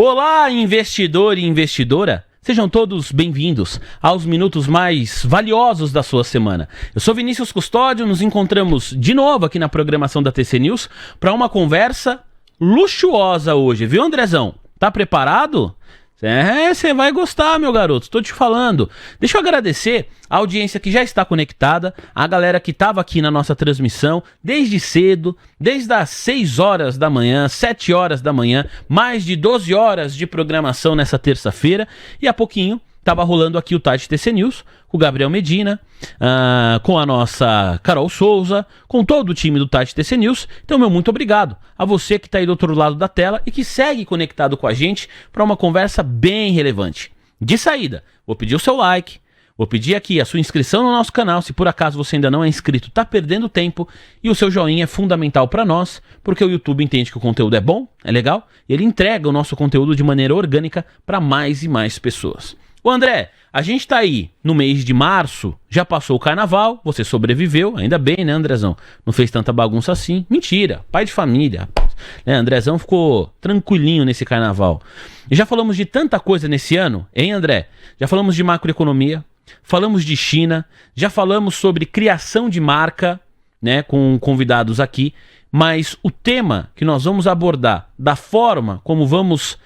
Olá, investidor e investidora! Sejam todos bem-vindos aos minutos mais valiosos da sua semana. Eu sou Vinícius Custódio, nos encontramos de novo aqui na programação da TC News para uma conversa luxuosa hoje, viu, Andrezão? Tá preparado? Você vai gostar, meu garoto, estou te falando. Deixa eu agradecer a audiência que já está conectada, a galera que estava aqui na nossa transmissão desde cedo, desde as 6 horas da manhã, 7 horas da manhã, mais de 12 horas de programação nessa terça-feira, e há pouquinho estava rolando aqui o Tati TC News, com o Gabriel Medina, com a nossa Carol Souza, com todo o time do Tati TC News. Então, meu muito obrigado a você que está aí do outro lado da tela e que segue conectado com a gente para uma conversa bem relevante. De saída, vou pedir o seu like, vou pedir aqui a sua inscrição no nosso canal, se por acaso você ainda não é inscrito, tá perdendo tempo, e o seu joinha é fundamental para nós, porque o YouTube entende que o conteúdo é bom, é legal, e ele entrega o nosso conteúdo de maneira orgânica para mais e mais pessoas. Ô André, a gente tá aí no mês de março, já passou o carnaval, você sobreviveu, ainda bem, né, Andrezão? Não fez tanta bagunça assim. Mentira, pai de família, rapaz. Né, Andrezão ficou tranquilinho nesse carnaval. E já falamos de tanta coisa nesse ano, hein, André? Já falamos de macroeconomia, falamos de China, já falamos sobre criação de marca, né, com convidados aqui, mas o tema que nós vamos abordar, da forma como vamos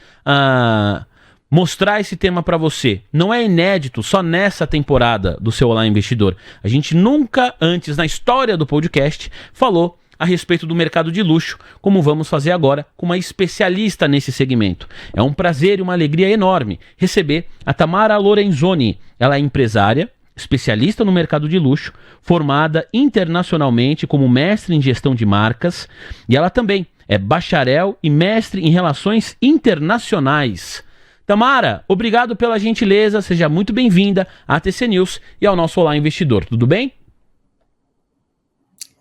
mostrar esse tema para você, não é inédito só nessa temporada do seu Olá Investidor. A gente nunca antes na história do podcast falou a respeito do mercado de luxo, como vamos fazer agora com uma especialista nesse segmento. É um prazer e uma alegria enorme receber a Tamara Lorenzoni. Ela é empresária, especialista no mercado de luxo, formada internacionalmente como mestre em gestão de marcas, e ela também é bacharel e mestre em relações internacionais. Tamara, obrigado pela gentileza, seja muito bem-vinda à TC News e ao nosso Olá Investidor, tudo bem?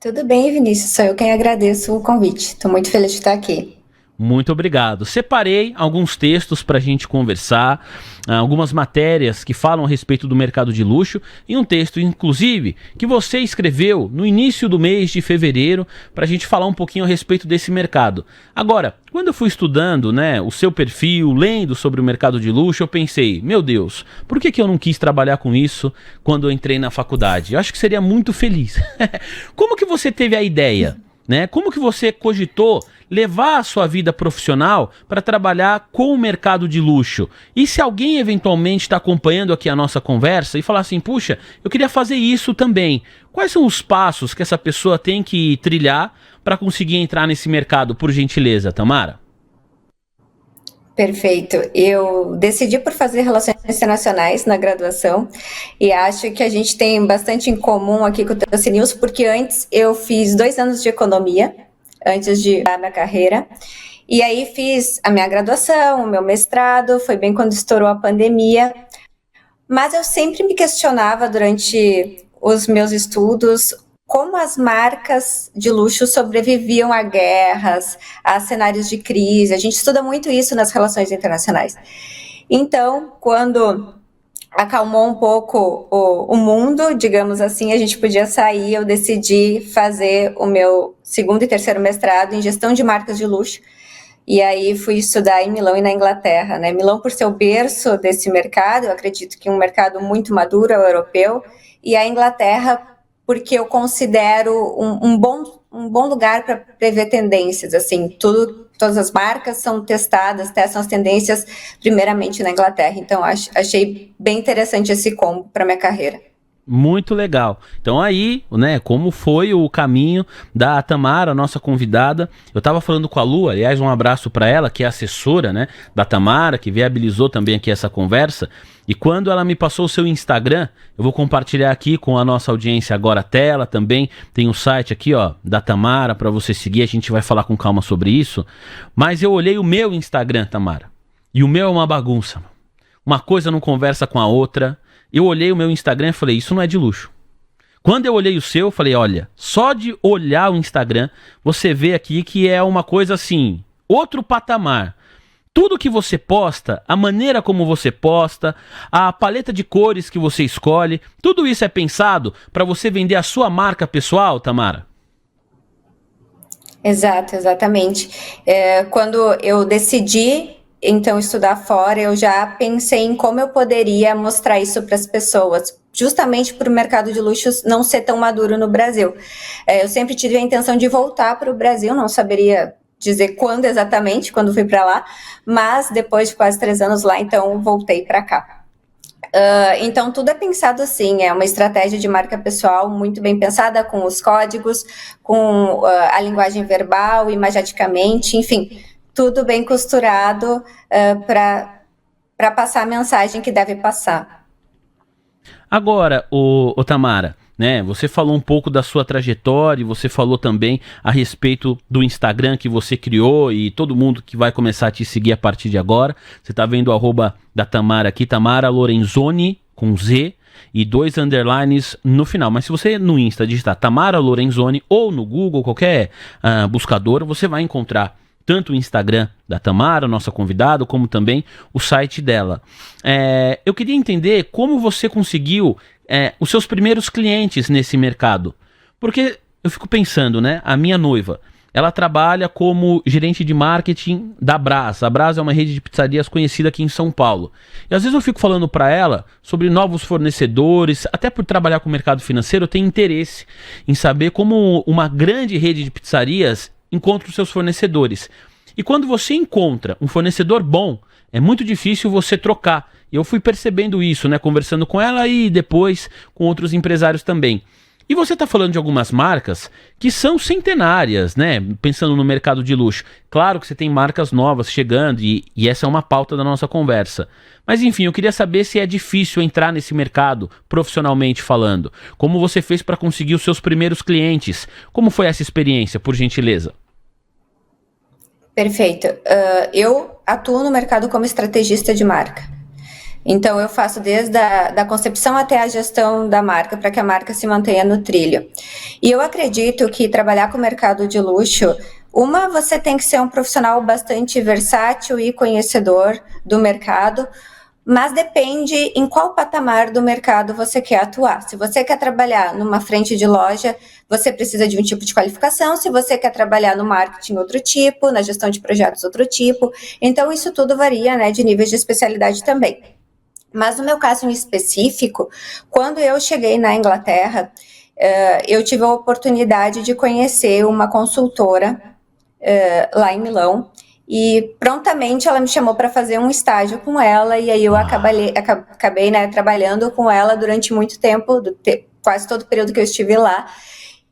Tudo bem, Vinícius, sou eu quem agradeço o convite, estou muito feliz de estar aqui. Muito obrigado. Separei alguns textos para a gente conversar, algumas matérias que falam a respeito do mercado de luxo e um texto, inclusive, que você escreveu no início do mês de fevereiro para a gente falar um pouquinho a respeito desse mercado. Agora, quando eu fui estudando, né, o seu perfil, lendo sobre o mercado de luxo, eu pensei, meu Deus, por que eu não quis trabalhar com isso quando eu entrei na faculdade? Eu acho que seria muito feliz. Como que você teve a ideia? Né? Como que você cogitou levar a sua vida profissional para trabalhar com o mercado de luxo? E se alguém eventualmente está acompanhando aqui a nossa conversa e falar assim, puxa, eu queria fazer isso também. Quais são os passos que essa pessoa tem que trilhar para conseguir entrar nesse mercado, por gentileza, Tamara? Perfeito. Eu decidi por fazer relações internacionais na graduação e acho que a gente tem bastante em comum aqui com o TC News, porque antes eu fiz 2 anos de economia, antes de dar minha carreira, e aí fiz a minha graduação, o meu mestrado, foi bem quando estourou a pandemia, mas eu sempre me questionava durante os meus estudos como as marcas de luxo sobreviviam a guerras, a cenários de crise. A gente estuda muito isso nas relações internacionais. Então, quando acalmou um pouco o mundo, digamos assim, a gente podia sair, eu decidi fazer o meu 2º e 3º mestrado em gestão de marcas de luxo. E aí fui estudar em Milão e na Inglaterra, né? Milão por ser o berço desse mercado, eu acredito que um mercado muito maduro, é o europeu, e a Inglaterra porque eu considero um bom lugar para prever tendências, assim, todas as marcas são testadas, testam as tendências primeiramente na Inglaterra, então achei bem interessante esse combo para minha carreira. Muito legal. Então aí, né, como foi o caminho da Tamara, nossa convidada. Eu estava falando com a Lu, aliás, um abraço para ela, que é assessora, né, da Tamara, que viabilizou também aqui essa conversa. E quando ela me passou o seu Instagram, eu vou compartilhar aqui com a nossa audiência agora a tela também. Tem um site aqui, ó, da Tamara para você seguir, a gente vai falar com calma sobre isso. Mas eu olhei o meu Instagram, Tamara, e o meu é uma bagunça. Uma coisa não conversa com a outra. Eu olhei o meu Instagram e falei, isso não é de luxo. Quando eu olhei o seu, eu falei, olha, só de olhar o Instagram, você vê aqui que é uma coisa assim, outro patamar. Tudo que você posta, a maneira como você posta, a paleta de cores que você escolhe, tudo isso é pensado para você vender a sua marca pessoal, Tamara? Exatamente. Quando eu decidi então estudar fora, eu já pensei em como eu poderia mostrar isso para as pessoas, justamente por o mercado de luxos não ser tão maduro no Brasil. Eu sempre tive a intenção de voltar para o Brasil, não saberia dizer quando exatamente, quando fui para lá, mas depois de quase 3 anos lá, então voltei para cá. Então, tudo é pensado assim, é uma estratégia de marca pessoal muito bem pensada, com os códigos, com a linguagem verbal, imageticamente, enfim, tudo bem costurado para passar a mensagem que deve passar. Agora, o Tamara, né, você falou um pouco da sua trajetória, você falou também a respeito do Instagram que você criou e todo mundo que vai começar a te seguir a partir de agora. Você tá vendo o arroba da Tamara aqui, Tamara Lorenzoni, com Z, e 2 underlines no final. Mas se você no Insta digitar Tamara Lorenzoni ou no Google, qualquer buscador, você vai encontrar tanto o Instagram da Tamara, nossa convidada, como também o site dela. Eu queria entender como você conseguiu os seus primeiros clientes nesse mercado. Porque eu fico pensando, né? A minha noiva, ela trabalha como gerente de marketing da Brás. A Brás é uma rede de pizzarias conhecida aqui em São Paulo. E às vezes eu fico falando para ela sobre novos fornecedores, até por trabalhar com o mercado financeiro, eu tenho interesse em saber como uma grande rede de pizzarias encontra os seus fornecedores. E quando você encontra um fornecedor bom, é muito difícil você trocar. E eu fui percebendo isso, né, conversando com ela e depois com outros empresários também. E você está falando de algumas marcas que são centenárias, né? Pensando no mercado de luxo. Claro que você tem marcas novas chegando e essa é uma pauta da nossa conversa. Mas enfim, eu queria saber se é difícil entrar nesse mercado, profissionalmente falando. Como você fez para conseguir os seus primeiros clientes? Como foi essa experiência, por gentileza? Perfeito. Eu atuo no mercado como estrategista de marca. Então, eu faço desde a concepção até a gestão da marca, para que a marca se mantenha no trilho. E eu acredito que trabalhar com o mercado de luxo, você tem que ser um profissional bastante versátil e conhecedor do mercado, mas depende em qual patamar do mercado você quer atuar. Se você quer trabalhar numa frente de loja, você precisa de um tipo de qualificação. Se você quer trabalhar no marketing, outro tipo, na gestão de projetos, outro tipo. Então, isso tudo varia, né, de níveis de especialidade também. Mas no meu caso em específico, quando eu cheguei na Inglaterra, eu tive a oportunidade de conhecer uma consultora lá em Milão, e prontamente ela me chamou para fazer um estágio com ela, e aí eu acabei né, trabalhando com ela durante muito tempo, quase todo o período que eu estive lá,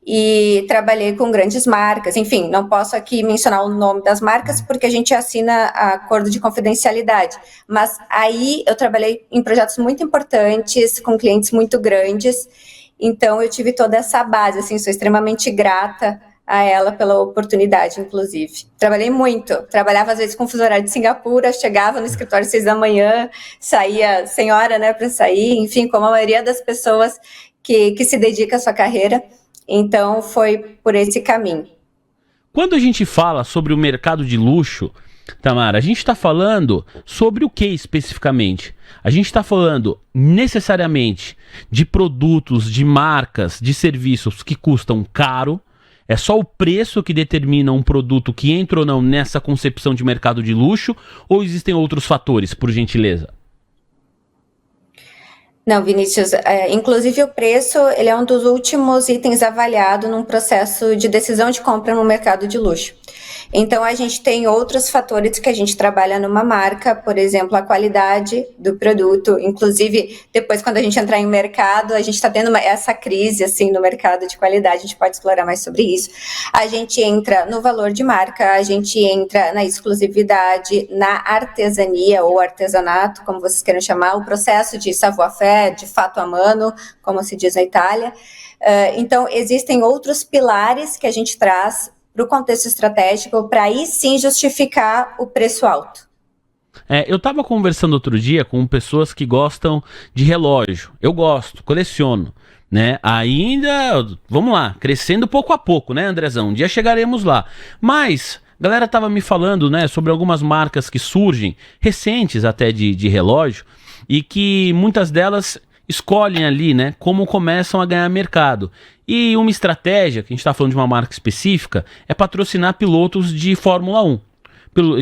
e trabalhei com grandes marcas. Enfim, não posso aqui mencionar o nome das marcas porque a gente assina acordo de confidencialidade, mas aí eu trabalhei em projetos muito importantes, com clientes muito grandes, então eu tive toda essa base, assim, sou extremamente grata a ela pela oportunidade, inclusive. Trabalhei muito, trabalhava às vezes com fuso horário de Singapura, chegava no escritório às 6 da manhã, saía sem hora, né, para sair, enfim, como a maioria das pessoas que se dedica à sua carreira. Então, foi por esse caminho. Quando a gente fala sobre o mercado de luxo, Tamara, a gente está falando sobre o que especificamente? A gente está falando necessariamente de produtos, de marcas, de serviços que custam caro. É só o preço que determina um produto que entra ou não nessa concepção de mercado de luxo? Ou existem outros fatores, por gentileza? Não, Vinícius, inclusive o preço, ele é um dos últimos itens avaliado num processo de decisão de compra no mercado de luxo. Então, a gente tem outros fatores que a gente trabalha numa marca, por exemplo, a qualidade do produto. Inclusive, depois, quando a gente entrar em mercado, a gente está tendo essa crise, assim, no mercado de qualidade, a gente pode explorar mais sobre isso. A gente entra no valor de marca, a gente entra na exclusividade, na artesania ou artesanato, como vocês queiram chamar, o processo de savoir-faire, de fato a mano, como se diz na Itália. Então, existem outros pilares que a gente traz para o contexto estratégico, para aí sim justificar o preço alto. Eu estava conversando outro dia com pessoas que gostam de relógio. Eu gosto, coleciono, né? Ainda, vamos lá, crescendo pouco a pouco, né, Andrezão? Um dia chegaremos lá. Mas a galera estava me falando, né, sobre algumas marcas que surgem, recentes até de relógio, e que muitas delas escolhem ali, né, como começam a ganhar mercado. E uma estratégia, que a gente está falando de uma marca específica, é patrocinar pilotos de Fórmula 1.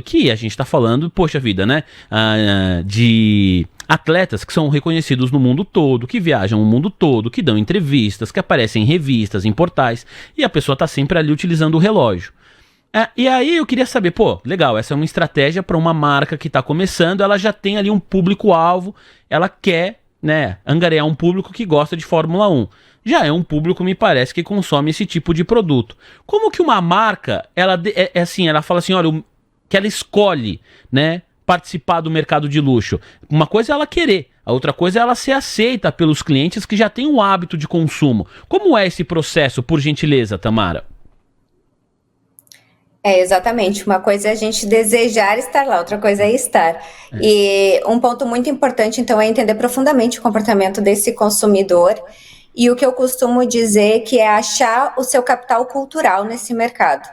que a gente está falando, poxa vida, né? De atletas que são reconhecidos no mundo todo, que viajam o mundo todo, que dão entrevistas, que aparecem em revistas, em portais, e a pessoa está sempre ali utilizando o relógio. E aí eu queria saber, legal, essa é uma estratégia para uma marca que está começando, ela já tem ali um público-alvo, ela quer, né, angariar um público que gosta de Fórmula 1. Já é um público, me parece, que consome esse tipo de produto. Como que uma marca, ela fala assim, olha, que ela escolhe, né, participar do mercado de luxo? Uma coisa é ela querer, a outra coisa é ela ser aceita pelos clientes que já têm um hábito de consumo. Como é esse processo, por gentileza, Tamara? Exatamente. Uma coisa é a gente desejar estar lá, outra coisa é estar. E um ponto muito importante, então, é entender profundamente o comportamento desse consumidor. E o que eu costumo dizer que é achar o seu capital cultural nesse mercado.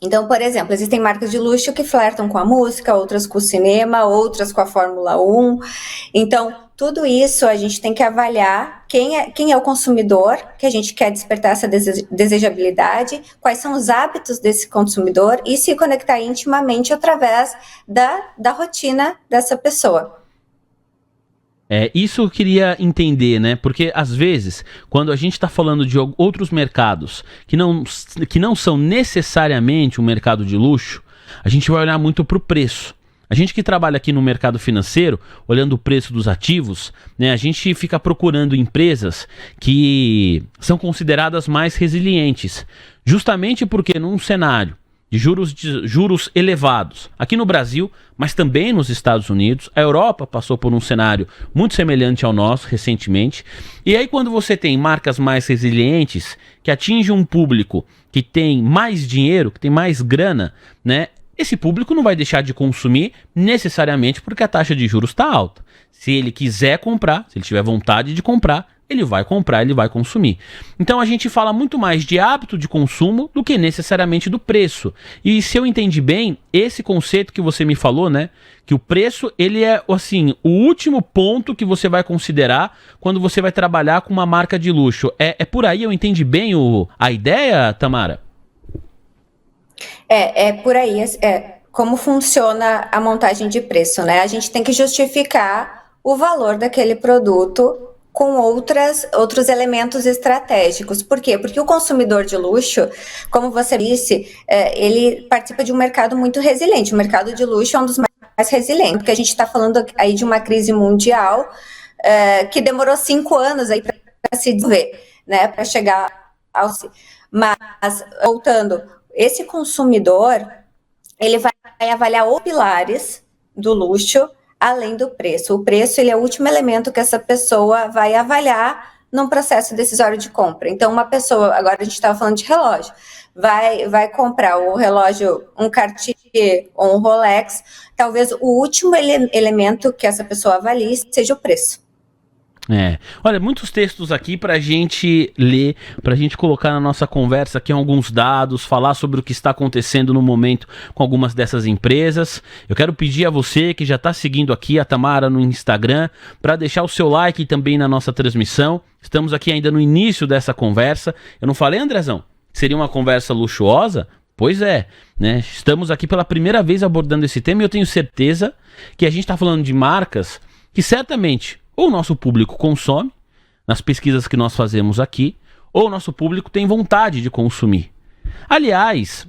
Então, por exemplo, existem marcas de luxo que flertam com a música, outras com o cinema, outras com a Fórmula 1. Então, tudo isso a gente tem que avaliar quem é o consumidor, que a gente quer despertar essa desejabilidade, quais são os hábitos desse consumidor e se conectar intimamente através da rotina dessa pessoa. Isso eu queria entender, né? Porque às vezes, quando a gente está falando de outros mercados que não são necessariamente um mercado de luxo, a gente vai olhar muito para o preço. A gente que trabalha aqui no mercado financeiro, olhando o preço dos ativos, né, a gente fica procurando empresas que são consideradas mais resilientes, justamente porque num cenário de juros elevados, aqui no Brasil, mas também nos Estados Unidos, a Europa passou por um cenário muito semelhante ao nosso recentemente, e aí quando você tem marcas mais resilientes, que atingem um público que tem mais dinheiro, que tem mais grana, né, esse público não vai deixar de consumir necessariamente porque a taxa de juros está alta. Se ele quiser comprar, se ele tiver vontade de comprar, ele vai comprar, ele vai consumir. Então a gente fala muito mais de hábito de consumo do que necessariamente do preço. E se eu entendi bem, esse conceito que você me falou, né, que o preço, ele é, assim, o último ponto que você vai considerar quando você vai trabalhar com uma marca de luxo. É por aí, eu entendi bem a ideia, Tamara? É por aí, como funciona a montagem de preço, né? A gente tem que justificar o valor daquele produto com outros elementos estratégicos. Por quê? Porque o consumidor de luxo, como você disse, ele participa de um mercado muito resiliente. O mercado de luxo é um dos mais resilientes, porque a gente está falando aí de uma crise mundial que demorou 5 anos aí para se desenvolver, né? Para chegar ao... Mas, voltando, esse consumidor, ele vai avaliar os pilares do luxo, além do preço. O preço, ele é o último elemento que essa pessoa vai avaliar num processo decisório de compra. Então, uma pessoa, agora a gente estava falando de relógio, vai comprar o relógio, um Cartier ou um Rolex, talvez o último elemento que essa pessoa avalie seja o preço. Olha, muitos textos aqui pra gente ler, pra gente colocar na nossa conversa aqui alguns dados, falar sobre o que está acontecendo no momento com algumas dessas empresas. Eu quero pedir a você que já tá seguindo aqui a Tamara no Instagram, pra deixar o seu like também na nossa transmissão. Estamos aqui ainda no início dessa conversa. Eu não falei, Andrezão, que seria uma conversa luxuosa? Pois é, né? Estamos aqui pela primeira vez abordando esse tema e eu tenho certeza que a gente tá falando de marcas que certamente ou o nosso público consome, nas pesquisas que nós fazemos aqui, ou o nosso público tem vontade de consumir. Aliás,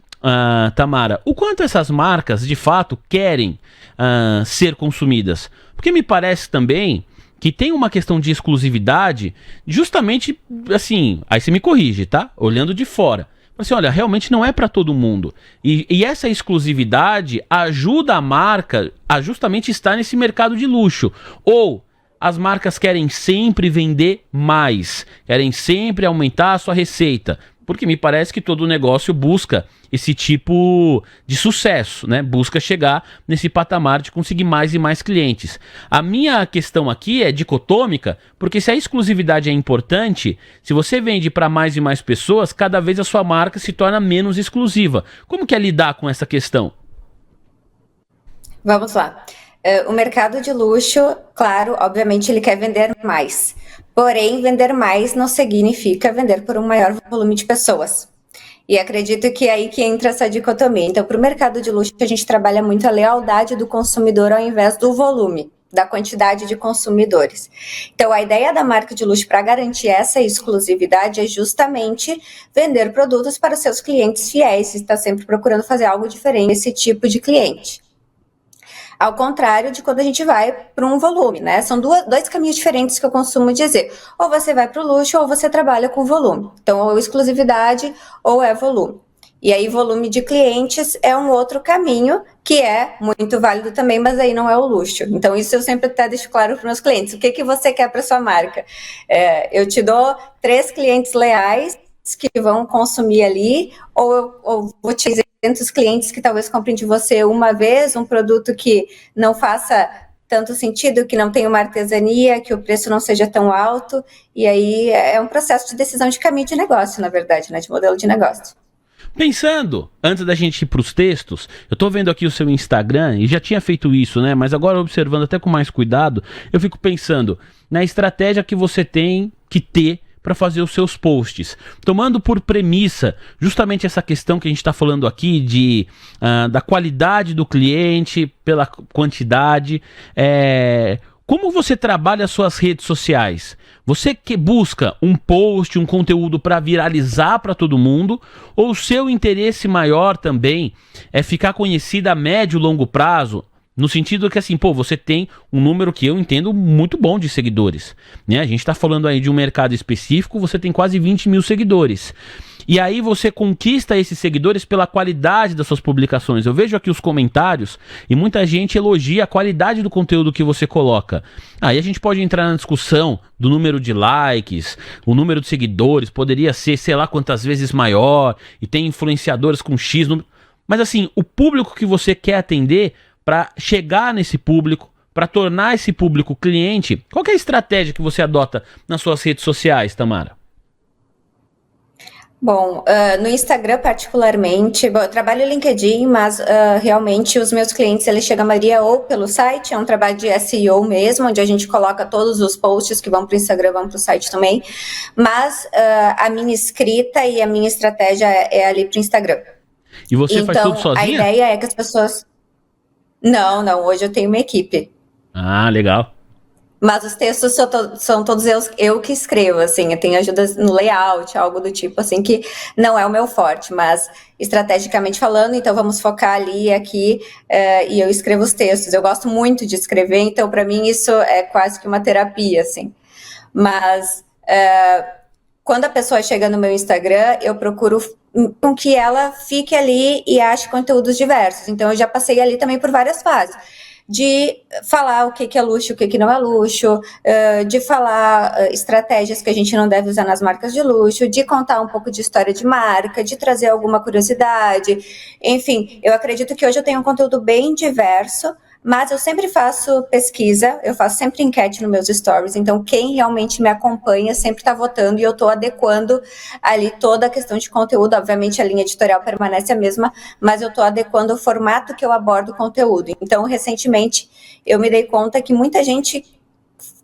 Tamara, o quanto essas marcas de fato querem ser consumidas? Porque me parece também que tem uma questão de exclusividade, justamente assim, aí você me corrige, tá? Olhando de fora. Assim, olha, realmente não é para todo mundo. E essa exclusividade ajuda a marca a justamente estar nesse mercado de luxo. Ou as marcas querem sempre vender mais, querem sempre aumentar a sua receita, porque me parece que todo negócio busca esse tipo de sucesso, né? Busca chegar nesse patamar de conseguir mais e mais clientes. A minha questão aqui é dicotômica, porque se a exclusividade é importante, se você vende para mais e mais pessoas, cada vez a sua marca se torna menos exclusiva. Como que é lidar com essa questão? Vamos lá. O mercado de luxo, claro, obviamente ele quer vender mais. Porém, vender mais não significa vender por um maior volume de pessoas. E acredito que é aí que entra essa dicotomia. Então, para o mercado de luxo, a gente trabalha muito a lealdade do consumidor ao invés do volume, da quantidade de consumidores. Então, a ideia da marca de luxo para garantir essa exclusividade é justamente vender produtos para os seus clientes fiéis, e está sempre procurando fazer algo diferente desse tipo de cliente. Ao contrário de quando a gente vai para um volume, né? São dois caminhos diferentes que eu costumo dizer. Ou você vai para o luxo ou você trabalha com volume. Então, ou exclusividade ou é volume. E aí, volume de clientes é um outro caminho que é muito válido também, mas aí não é o luxo. Então, isso eu sempre até deixo claro para os meus clientes. O que você quer para sua marca? Eu te dou 3 clientes leais que vão consumir ali, ou eu vou te dizer 200 clientes que talvez comprem de você uma vez, um produto que não faça tanto sentido, que não tenha uma artesania, que o preço não seja tão alto, e aí é um processo de decisão de caminho de negócio, na verdade, né, de modelo de negócio. Pensando, antes da gente ir para os textos, eu tô vendo aqui o seu Instagram e já tinha feito isso, né? Mas agora observando até com mais cuidado, eu fico pensando na estratégia que você tem que ter para fazer os seus posts, tomando por premissa justamente essa questão que a gente está falando aqui da qualidade do cliente pela quantidade. Como você trabalha as suas redes sociais? Você que busca um post, um conteúdo para viralizar para todo mundo, ou o seu interesse maior também é ficar conhecido a médio e longo prazo? No sentido que, assim, você tem um número que eu entendo muito bom de seguidores, né? A gente está falando aí de um mercado específico, você tem quase 20 mil seguidores. E aí você conquista esses seguidores pela qualidade das suas publicações. Eu vejo aqui os comentários e muita gente elogia a qualidade do conteúdo que você coloca. Aí a gente pode entrar na discussão do número de likes, o número de seguidores, poderia ser, sei lá quantas vezes maior, e tem influenciadores com X número. Mas assim, o público que você quer atender, para chegar nesse público, para tornar esse público cliente, qual que é a estratégia que você adota nas suas redes sociais, Tamara? Bom, no Instagram particularmente, eu trabalho no LinkedIn, mas realmente os meus clientes, eles chegam a maioria ou pelo site, é um trabalho de SEO mesmo, onde a gente coloca todos os posts que vão para o Instagram, vão para o site também, mas a minha escrita e a minha estratégia é ali para o Instagram. E você faz tudo sozinha? A ideia é que as pessoas... Não, hoje eu tenho uma equipe. Ah, legal. Mas os textos são todos eu que escrevo, assim, eu tenho ajuda no layout, algo do tipo, assim, que não é o meu forte, mas estrategicamente falando, então vamos focar ali e aqui, e eu escrevo os textos. Eu gosto muito de escrever, então para mim isso é quase que uma terapia, assim. Mas quando a pessoa chega no meu Instagram, eu procuro com que ela fique ali e ache conteúdos diversos. Então, eu já passei ali também por várias fases. De falar o que é luxo, o que não é luxo, de falar estratégias que a gente não deve usar nas marcas de luxo, de contar um pouco de história de marca, de trazer alguma curiosidade. Enfim, eu acredito que hoje eu tenho um conteúdo bem diverso, mas eu sempre faço pesquisa, eu faço sempre enquete nos meus stories, então quem realmente me acompanha sempre está votando e eu estou adequando ali toda a questão de conteúdo. Obviamente a linha editorial permanece a mesma, mas eu estou adequando o formato que eu abordo o conteúdo. Então, recentemente, eu me dei conta que muita gente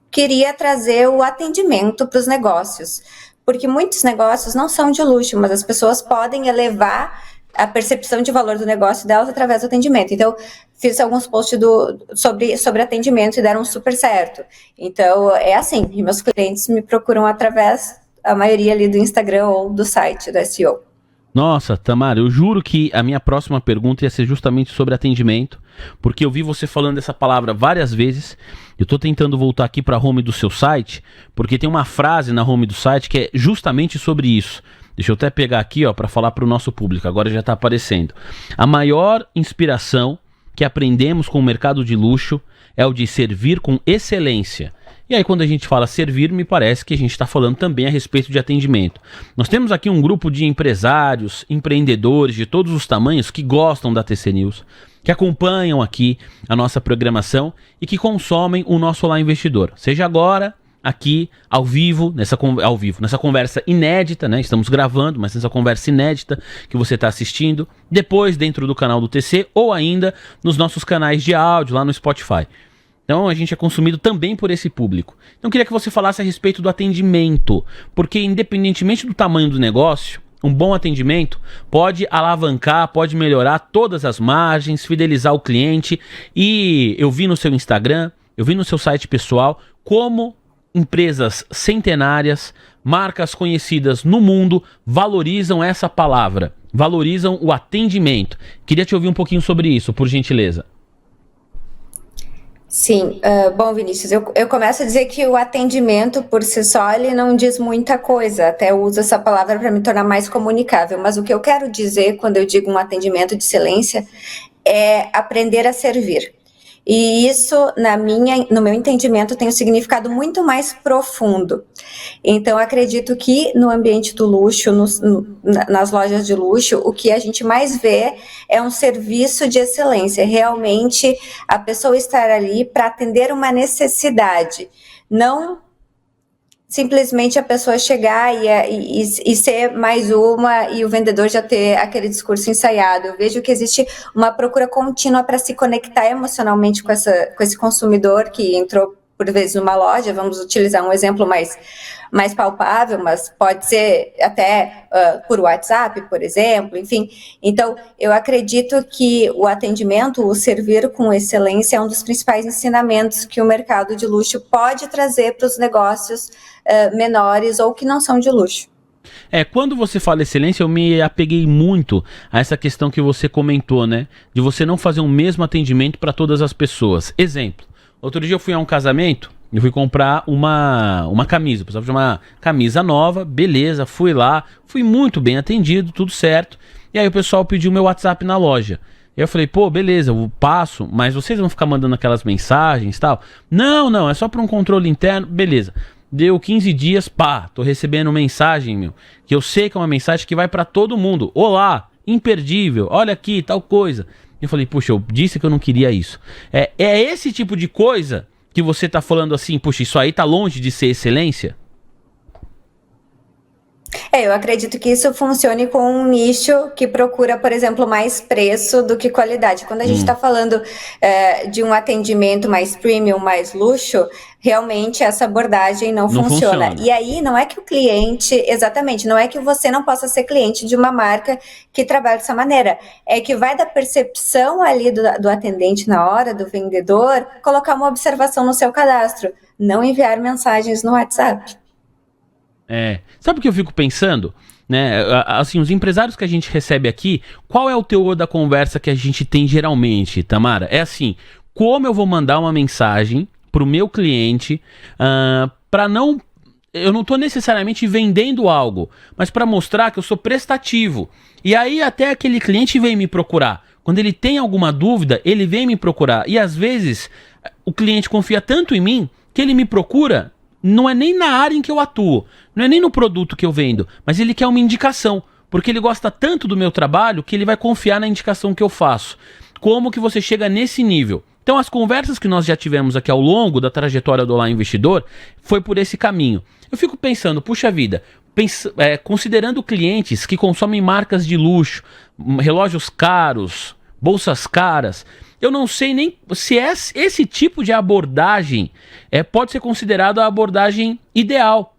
queria trazer o atendimento para os negócios, porque muitos negócios não são de luxo, mas as pessoas podem elevar a percepção de valor do negócio delas através do atendimento. Então, fiz alguns posts sobre atendimento e deram super certo. Então, é assim, meus clientes me procuram através, a maioria ali do Instagram ou do site do SEO. Nossa, Tamara, eu juro que a minha próxima pergunta ia ser justamente sobre atendimento, porque eu vi você falando essa palavra várias vezes. Eu tô tentando voltar aqui para a home do seu site, porque tem uma frase na home do site que é justamente sobre isso. Deixa eu até pegar aqui, para falar para o nosso público, agora já está aparecendo. A maior inspiração que aprendemos com o mercado de luxo é o de servir com excelência. E aí, quando a gente fala servir, me parece que a gente está falando também a respeito de atendimento. Nós temos aqui um grupo de empresários, empreendedores de todos os tamanhos que gostam da TC News, que acompanham aqui a nossa programação e que consomem o nosso Olá Investidor. Seja agora, aqui, ao vivo, nessa conversa inédita, né? Estamos gravando, mas nessa conversa inédita que você está assistindo, depois dentro do canal do TC ou ainda nos nossos canais de áudio lá no Spotify. Então a gente é consumido também por esse público. Então eu queria que você falasse a respeito do atendimento, porque independentemente do tamanho do negócio, um bom atendimento pode alavancar, pode melhorar todas as margens, fidelizar o cliente. E eu vi no seu Instagram, eu vi no seu site pessoal como empresas centenárias, marcas conhecidas no mundo, valorizam essa palavra, valorizam o atendimento. Queria te ouvir um pouquinho sobre isso, por gentileza. Sim, bom, Vinícius, eu começo a dizer que o atendimento por si só, ele não diz muita coisa, até eu uso essa palavra para me tornar mais comunicável, mas o que eu quero dizer quando eu digo um atendimento de excelência é aprender a servir. E isso, no meu entendimento, tem um significado muito mais profundo. Então, acredito que no ambiente do luxo, nas lojas de luxo, o que a gente mais vê é um serviço de excelência. Realmente, a pessoa estar ali para atender uma necessidade, não simplesmente a pessoa chegar e ser mais uma e o vendedor já ter aquele discurso ensaiado. Eu vejo que existe uma procura contínua para se conectar emocionalmente com esse consumidor que entrou por vezes numa loja. Vamos utilizar um exemplo mais palpável, mas pode ser até por WhatsApp, por exemplo, enfim. Então, eu acredito que o atendimento, o servir com excelência é um dos principais ensinamentos que o mercado de luxo pode trazer para os negócios menores ou que não são de luxo. Quando você fala excelência, eu me apeguei muito a essa questão que você comentou, né? De você não fazer o mesmo atendimento para todas as pessoas. Exemplo, outro dia eu fui a um casamento, eu fui comprar uma camisa, precisava de uma camisa nova, beleza, fui lá, fui muito bem atendido, tudo certo. E aí o pessoal pediu meu WhatsApp na loja. Eu falei, pô, beleza, eu passo, mas vocês vão ficar mandando aquelas mensagens e tal? Não, é só para um controle interno, beleza. Deu 15 dias, tô recebendo mensagem, que eu sei que é uma mensagem que vai para todo mundo. Olá, imperdível, olha aqui, tal coisa. Eu falei, puxa, eu disse que eu não queria isso. É esse tipo de coisa que você tá falando assim, puxa, isso aí tá longe de ser excelência? Eu acredito que isso funcione com um nicho que procura, por exemplo, mais preço do que qualidade. Quando a gente está falando de um atendimento mais premium, mais luxo, realmente essa abordagem não funciona. E aí não é que o cliente, exatamente, não é que você não possa ser cliente de uma marca que trabalha dessa maneira. É que vai da percepção ali do atendente na hora, do vendedor, colocar uma observação no seu cadastro, não enviar mensagens no WhatsApp. Sabe o que eu fico pensando? Né? Assim, os empresários que a gente recebe aqui, qual é o teor da conversa que a gente tem geralmente, Tamara? É assim, como eu vou mandar uma mensagem pro meu cliente para não... Eu não estou necessariamente vendendo algo, mas para mostrar que eu sou prestativo. E aí até aquele cliente vem me procurar. Quando ele tem alguma dúvida, ele vem me procurar. E às vezes o cliente confia tanto em mim que ele me procura, não é nem na área em que eu atuo, não é nem no produto que eu vendo, mas ele quer uma indicação, porque ele gosta tanto do meu trabalho que ele vai confiar na indicação que eu faço. Como que você chega nesse nível? Então as conversas que nós já tivemos aqui ao longo da trajetória do Olá Investidor foi por esse caminho. Eu fico pensando, puxa vida, considerando clientes que consomem marcas de luxo, relógios caros, bolsas caras, eu não sei nem se esse tipo de abordagem pode ser considerado a abordagem ideal.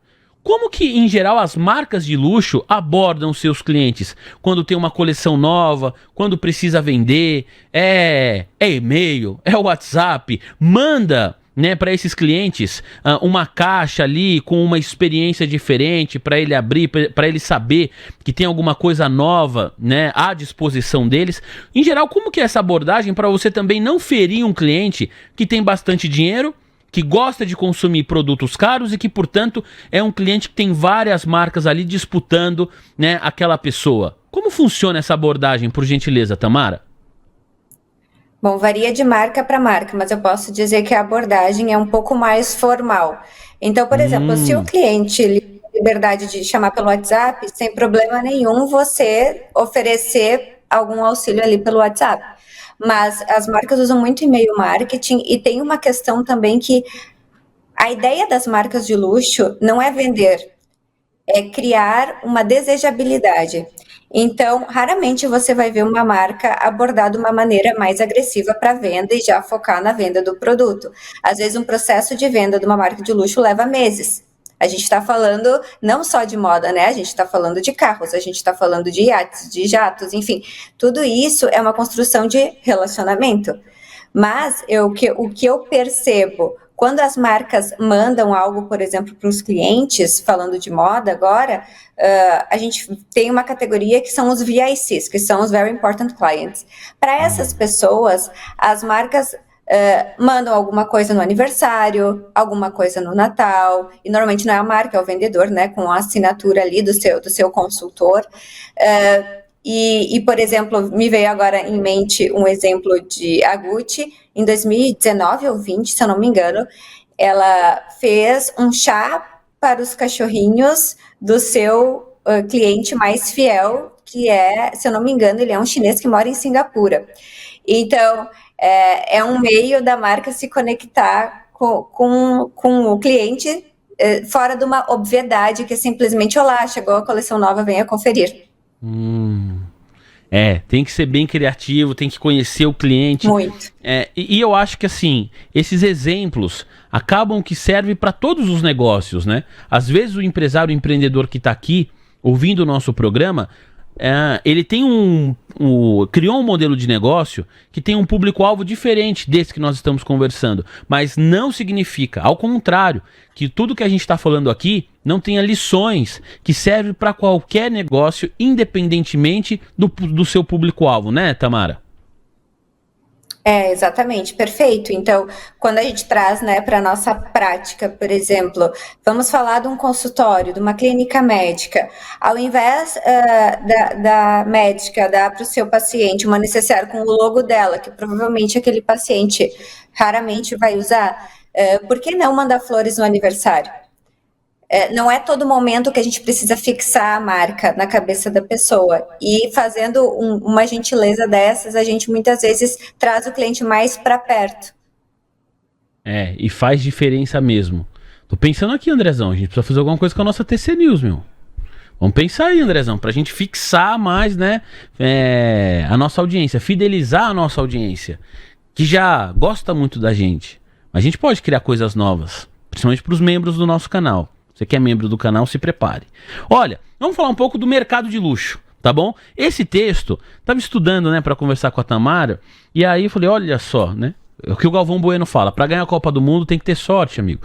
Como que, em geral, as marcas de luxo abordam seus clientes? Quando tem uma coleção nova, quando precisa vender, é e-mail, é WhatsApp, manda, né, para esses clientes uma caixa ali com uma experiência diferente para ele abrir, para ele saber que tem alguma coisa nova, né, à disposição deles. Em geral, como que é essa abordagem para você também não ferir um cliente que tem bastante dinheiro, que gosta de consumir produtos caros e que, portanto, é um cliente que tem várias marcas ali disputando, né, aquela pessoa? Como funciona essa abordagem, por gentileza, Tamara? Bom, varia de marca para marca, mas eu posso dizer que a abordagem é um pouco mais formal. Então, por exemplo, se o cliente tem liberdade de chamar pelo WhatsApp, sem problema nenhum você oferecer algum auxílio ali pelo WhatsApp. Mas as marcas usam muito e-mail marketing e tem uma questão também que a ideia das marcas de luxo não é vender, é criar uma desejabilidade. Então, raramente você vai ver uma marca abordar de uma maneira mais agressiva para a venda e já focar na venda do produto. Às vezes, um processo de venda de uma marca de luxo leva meses. A gente está falando não só de moda, né? A gente está falando de carros, a gente está falando de iates, de jatos, enfim. Tudo isso é uma construção de relacionamento. Mas o que eu percebo, quando as marcas mandam algo, por exemplo, para os clientes, falando de moda agora, a gente tem uma categoria que são os VICs, que são os Very Important Clients. Para essas pessoas, as marcas mandam alguma coisa no aniversário, alguma coisa no Natal, e normalmente não é a marca, é o vendedor, né, com a assinatura ali do seu consultor. Por exemplo, me veio agora em mente um exemplo de a Gucci, em 2019 ou 20, se eu não me engano, ela fez um chá para os cachorrinhos do seu cliente mais fiel, que é, se eu não me engano, ele é um chinês que mora em Singapura. Então, é um meio da marca se conectar com o cliente fora de uma obviedade que é simplesmente, olá, chegou a coleção nova, venha conferir. Tem que ser bem criativo, tem que conhecer o cliente. Muito. E eu acho que assim, esses exemplos acabam que servem para todos os negócios, né? Às vezes o empresário, o empreendedor que está aqui, ouvindo o nosso programa, ele tem criou um modelo de negócio que tem um público-alvo diferente desse que nós estamos conversando, mas não significa, ao contrário, que tudo que a gente está falando aqui não tenha lições que servem para qualquer negócio, independentemente do seu público-alvo, né, Tamara? Exatamente, perfeito. Então, quando a gente traz, né, para a nossa prática, por exemplo, vamos falar de um consultório, de uma clínica médica, ao invés da médica dar para o seu paciente uma necessaire com o logo dela, que provavelmente aquele paciente raramente vai usar, por que não mandar flores no aniversário? Não é todo momento que a gente precisa fixar a marca na cabeça da pessoa. E fazendo uma gentileza dessas, a gente muitas vezes traz o cliente mais para perto. E faz diferença mesmo. Tô pensando aqui, Andrezão, a gente precisa fazer alguma coisa com a nossa TC News, meu. Vamos pensar aí, Andrezão, pra gente fixar mais, né, a nossa audiência, fidelizar a nossa audiência, que já gosta muito da gente. Mas a gente pode criar coisas novas, principalmente pros membros do nosso canal. Você que é membro do canal, se prepare. Olha, vamos falar um pouco do mercado de luxo, tá bom? Esse texto, tava estudando, né, para conversar com a Tamara, e aí eu falei, olha só, né, o que o Galvão Bueno fala, para ganhar a Copa do Mundo tem que ter sorte, amigo.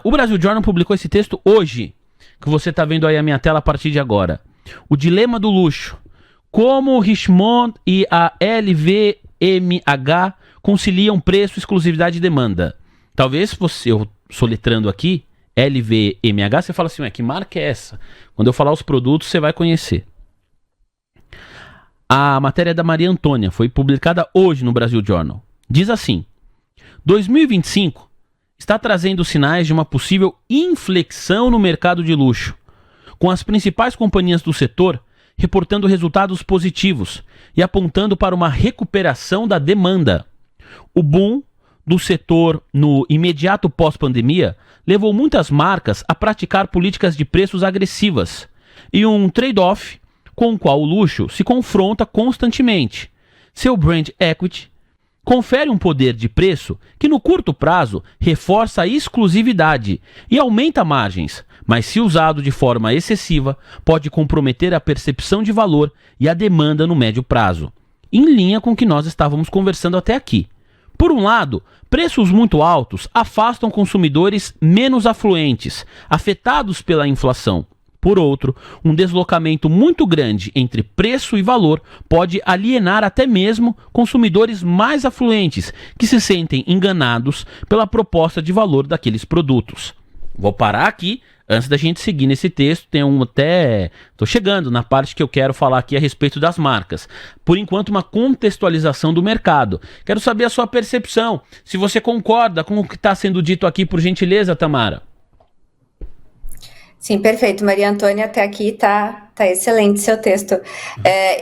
O Brasil Journal publicou esse texto hoje, que você tá vendo aí a minha tela a partir de agora. O dilema do luxo. Como Richemont e a LVMH conciliam preço, exclusividade e demanda. Talvez você, eu soletrando aqui, LVMH, você fala assim, que marca é essa? Quando eu falar os produtos, você vai conhecer. A matéria é da Maria Antônia, foi publicada hoje no Brasil Journal. Diz assim, 2025 está trazendo sinais de uma possível inflexão no mercado de luxo, com as principais companhias do setor reportando resultados positivos e apontando para uma recuperação da demanda. O boom do setor no imediato pós-pandemia levou muitas marcas a praticar políticas de preços agressivas e um trade-off com o qual o luxo se confronta constantemente. Seu brand equity confere um poder de preço que no curto prazo reforça a exclusividade e aumenta margens, mas se usado de forma excessiva pode comprometer a percepção de valor e a demanda no médio prazo, em linha com o que nós estávamos conversando até aqui. Por um lado, preços muito altos afastam consumidores menos afluentes, afetados pela inflação. Por outro, um deslocamento muito grande entre preço e valor pode alienar até mesmo consumidores mais afluentes, que se sentem enganados pela proposta de valor daqueles produtos. Vou parar aqui. Antes da gente seguir nesse texto, tô chegando na parte que eu quero falar aqui a respeito das marcas. Por enquanto, uma contextualização do mercado. Quero saber a sua percepção, se você concorda com o que está sendo dito aqui, por gentileza, Tamara. Sim, perfeito. Maria Antônia, até aqui tá excelente seu texto.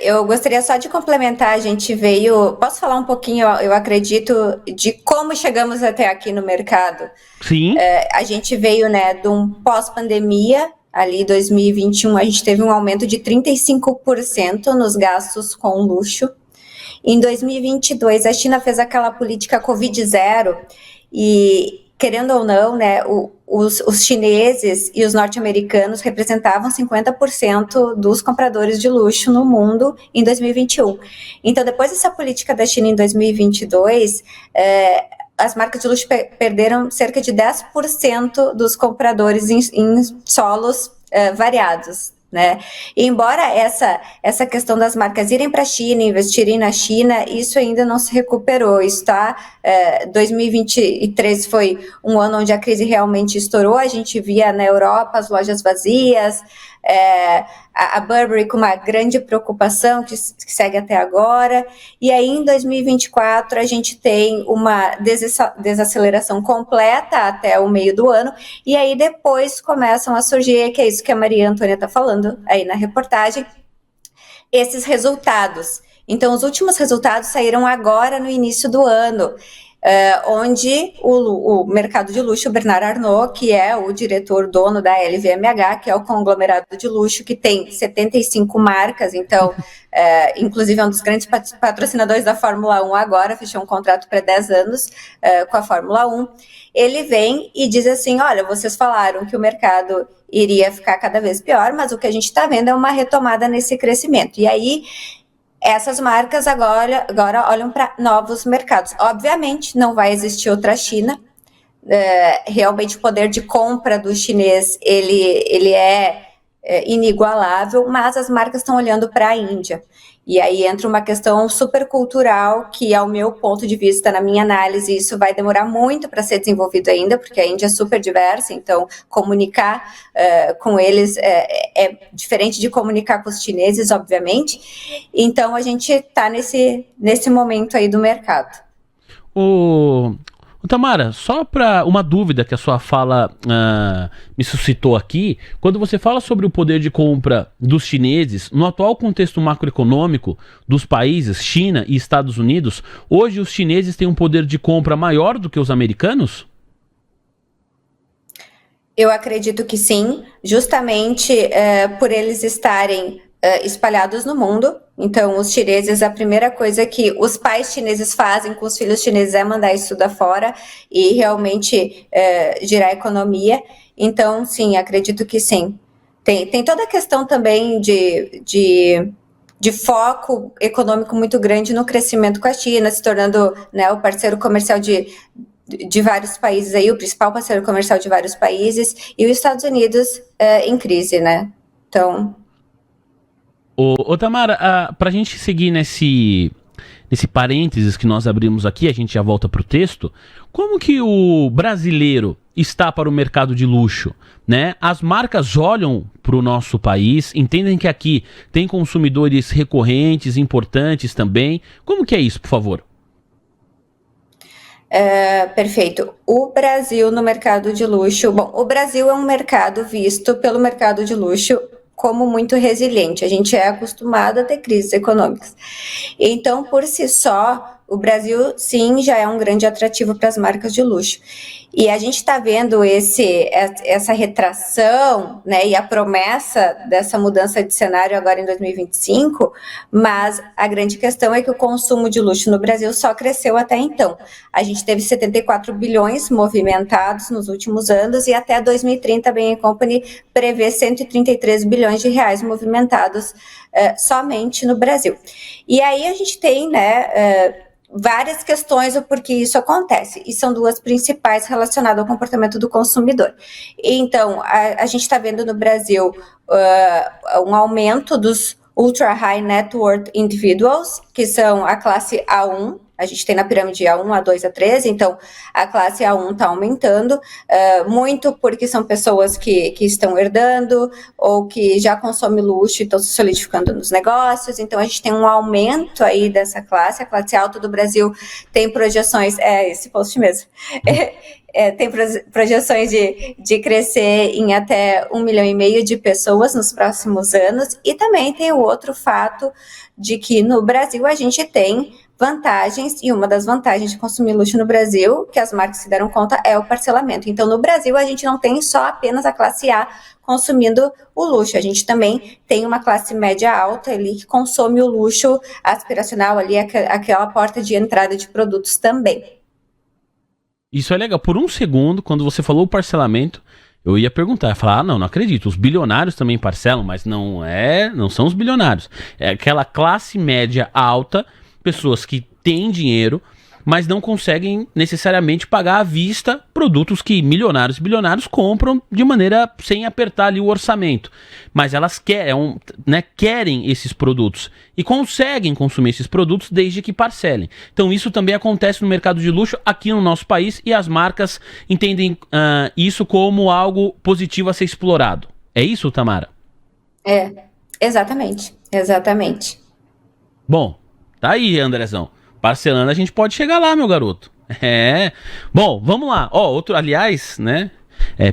Eu gostaria só de complementar, a gente veio... Posso falar um pouquinho, eu acredito, de como chegamos até aqui no mercado? Sim. A gente veio, né, de um pós-pandemia, ali 2021, a gente teve um aumento de 35% nos gastos com luxo. Em 2022, a China fez aquela política Covid-0 e querendo ou não, né, os chineses e os norte-americanos representavam 50% dos compradores de luxo no mundo em 2021. Então, depois dessa política da China em 2022, as marcas de luxo perderam cerca de 10% dos compradores em solos variados, né? E embora essa questão das marcas irem para a China, investirem na China, isso ainda não se recuperou. Isso 2023 foi um ano onde a crise realmente estourou. A gente via na Europa as lojas vazias, a Burberry com uma grande preocupação que segue até agora, e aí em 2024 a gente tem uma desaceleração completa até o meio do ano, e aí depois começam a surgir, que é isso que a Maria Antônia está falando aí na reportagem, esses resultados. Então, os últimos resultados saíram agora no início do ano, onde o mercado de luxo, o Bernard Arnault, que é o diretor dono da LVMH, que é o conglomerado de luxo que tem 75 marcas, então, inclusive é um dos grandes patrocinadores da Fórmula 1 agora, fechou um contrato para 10 anos com a Fórmula 1, ele vem e diz assim, olha, vocês falaram que o mercado iria ficar cada vez pior, mas o que a gente está vendo é uma retomada nesse crescimento. E aí, essas marcas agora olham para novos mercados. Obviamente, não vai existir outra China. Realmente, o poder de compra do chinês ele é inigualável, mas as marcas estão olhando para a Índia. E aí entra uma questão super cultural que, ao meu ponto de vista, na minha análise, isso vai demorar muito para ser desenvolvido ainda, porque a Índia é super diversa, então comunicar com eles é diferente de comunicar com os chineses, obviamente. Então a gente está nesse momento aí do mercado. Tamara, só para uma dúvida que a sua fala me suscitou aqui, quando você fala sobre o poder de compra dos chineses, no atual contexto macroeconômico dos países, China e Estados Unidos, hoje os chineses têm um poder de compra maior do que os americanos? Eu acredito que sim, justamente por eles estarem espalhados no mundo. Então, os chineses, a primeira coisa que os pais chineses fazem com os filhos chineses é mandar estudar fora e realmente girar a economia. Então, sim, acredito que sim. Tem toda a questão também de foco econômico muito grande no crescimento com a China, se tornando, né, o parceiro comercial de vários países aí, o principal parceiro comercial de vários países, e os Estados Unidos em crise, né? Então... Tamara, pra gente seguir nesse parênteses que nós abrimos aqui, a gente já volta pro texto, como que o brasileiro está para o mercado de luxo, né? As marcas olham para o nosso país, entendem que aqui tem consumidores recorrentes, importantes também. Como que é isso, por favor? Perfeito. O Brasil no mercado de luxo... Bom, o Brasil é um mercado visto pelo mercado de luxo como muito resiliente. A gente é acostumado a ter crises econômicas. Então, por si só, o Brasil, sim, já é um grande atrativo para as marcas de luxo. E a gente está vendo essa retração, né, e a promessa dessa mudança de cenário agora em 2025, mas a grande questão é que o consumo de luxo no Brasil só cresceu até então. A gente teve 74 bilhões movimentados nos últimos anos e até 2030 a Bain & Company prevê 133 bilhões de reais movimentados somente no Brasil. E aí a gente tem, né, várias questões do porquê isso acontece, e são duas principais relacionadas ao comportamento do consumidor. Então, a gente está vendo no Brasil um aumento dos Ultra High Net Worth Individuals, que são a classe A1, a gente tem na pirâmide A1, A2, A3, então a classe A1 está aumentando, muito porque são pessoas que estão herdando ou que já consomem luxo e estão se solidificando nos negócios, então a gente tem um aumento aí dessa classe, a classe alta do Brasil tem projeções, esse post mesmo, tem projeções de crescer em até 1,5 milhão de pessoas nos próximos anos, e também tem o outro fato de que no Brasil a gente tem vantagens, e uma das vantagens de consumir luxo no Brasil, que as marcas se deram conta, é o parcelamento. Então, no Brasil, a gente não tem só apenas a classe A consumindo o luxo, a gente também tem uma classe média alta ali que consome o luxo aspiracional ali, aquela porta de entrada de produtos também. Isso é legal. Por um segundo, quando você falou o parcelamento, eu ia perguntar, ia falar, não acredito, os bilionários também parcelam, mas não são os bilionários. É aquela classe média alta, pessoas que têm dinheiro, mas não conseguem necessariamente pagar à vista produtos que milionários e bilionários compram de maneira sem apertar ali o orçamento. Mas elas querem esses produtos e conseguem consumir esses produtos desde que parcelem. Então isso também acontece no mercado de luxo aqui no nosso país e as marcas entendem isso como algo positivo a ser explorado. É isso, Tamara? Exatamente. Bom, tá aí, Andrezão. Parcelando a gente pode chegar lá, meu garoto. Bom, vamos lá. Outro, aliás, né?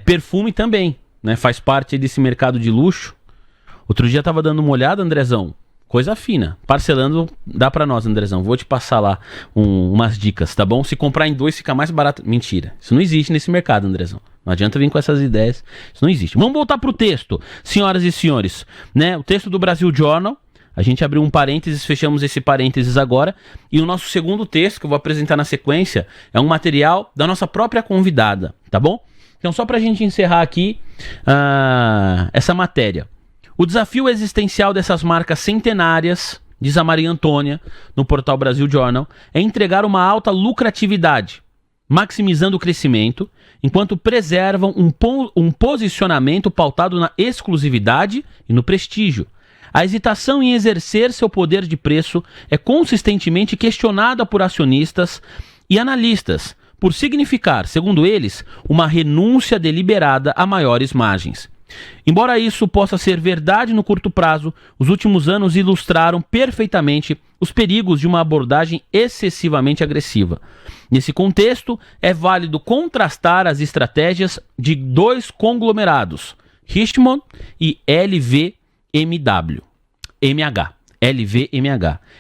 Perfume também, né? Faz parte desse mercado de luxo. Outro dia tava dando uma olhada, Andrezão. Coisa fina. Parcelando dá pra nós, Andrezão. Vou te passar lá umas dicas, tá bom? Se comprar em 2 fica mais barato. Mentira. Isso não existe nesse mercado, Andrezão. Não adianta vir com essas ideias. Isso não existe. Vamos voltar pro texto, senhoras e senhores. Né? O texto do Brasil Journal. A gente abriu um parênteses, fechamos esse parênteses agora. E o nosso segundo texto, que eu vou apresentar na sequência, é um material da nossa própria convidada, tá bom? Então, só pra gente encerrar aqui essa matéria. O desafio existencial dessas marcas centenárias, diz a Maria Antônia, no portal Brasil Journal, é entregar uma alta lucratividade, maximizando o crescimento, enquanto preservam um posicionamento pautado na exclusividade e no prestígio. A hesitação em exercer seu poder de preço é consistentemente questionada por acionistas e analistas, por significar, segundo eles, uma renúncia deliberada a maiores margens. Embora isso possa ser verdade no curto prazo, os últimos anos ilustraram perfeitamente os perigos de uma abordagem excessivamente agressiva. Nesse contexto, é válido contrastar as estratégias de 2 conglomerados, Richemont e LVMH.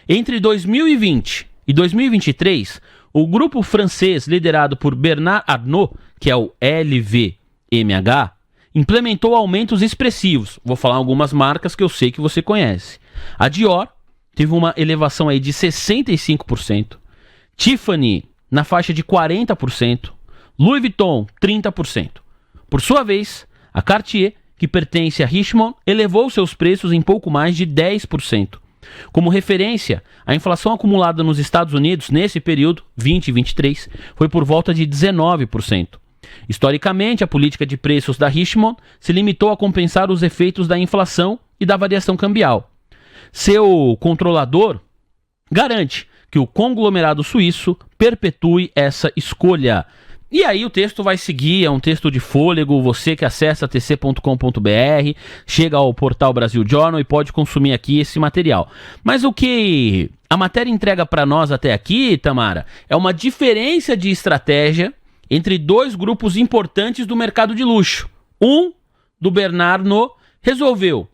Entre 2020 e 2023, o grupo francês liderado por Bernard Arnault, que é o LVMH, implementou aumentos expressivos. Vou falar algumas marcas que eu sei que você conhece. A Dior teve uma elevação aí de 65%, Tiffany na faixa de 40%, Louis Vuitton 30%. Por sua vez, a Cartier, que pertence a Richemont, elevou seus preços em pouco mais de 10%. Como referência, a inflação acumulada nos Estados Unidos nesse período, 2023, foi por volta de 19%. Historicamente, a política de preços da Richemont se limitou a compensar os efeitos da inflação e da variação cambial. Seu controlador garante que o conglomerado suíço perpetue essa escolha. E aí o texto vai seguir, é um texto de fôlego, você que acessa tc.com.br, chega ao portal Brasil Journal e pode consumir aqui esse material. Mas o que a matéria entrega para nós até aqui, Tamara, é uma diferença de estratégia entre 2 grupos importantes do mercado de luxo. Um, do Bernard Arnault, resolveu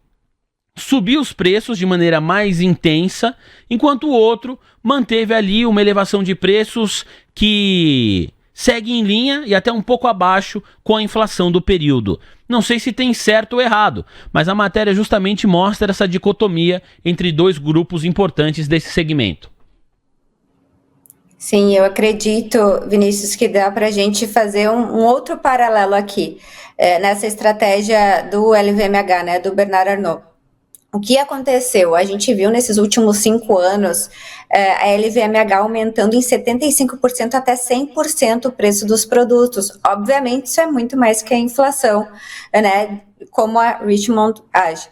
subir os preços de maneira mais intensa, enquanto o outro manteve ali uma elevação de preços que segue em linha e até um pouco abaixo com a inflação do período. Não sei se tem certo ou errado, mas a matéria justamente mostra essa dicotomia entre 2 grupos importantes desse segmento. Sim, eu acredito, Vinícius, que dá para a gente fazer um outro paralelo aqui, nessa estratégia do LVMH, né, do Bernard Arnault. O que aconteceu? A gente viu nesses últimos 5 anos a LVMH aumentando em 75% até 100% o preço dos produtos. Obviamente, isso é muito mais que a inflação, né? Como a Richemont age.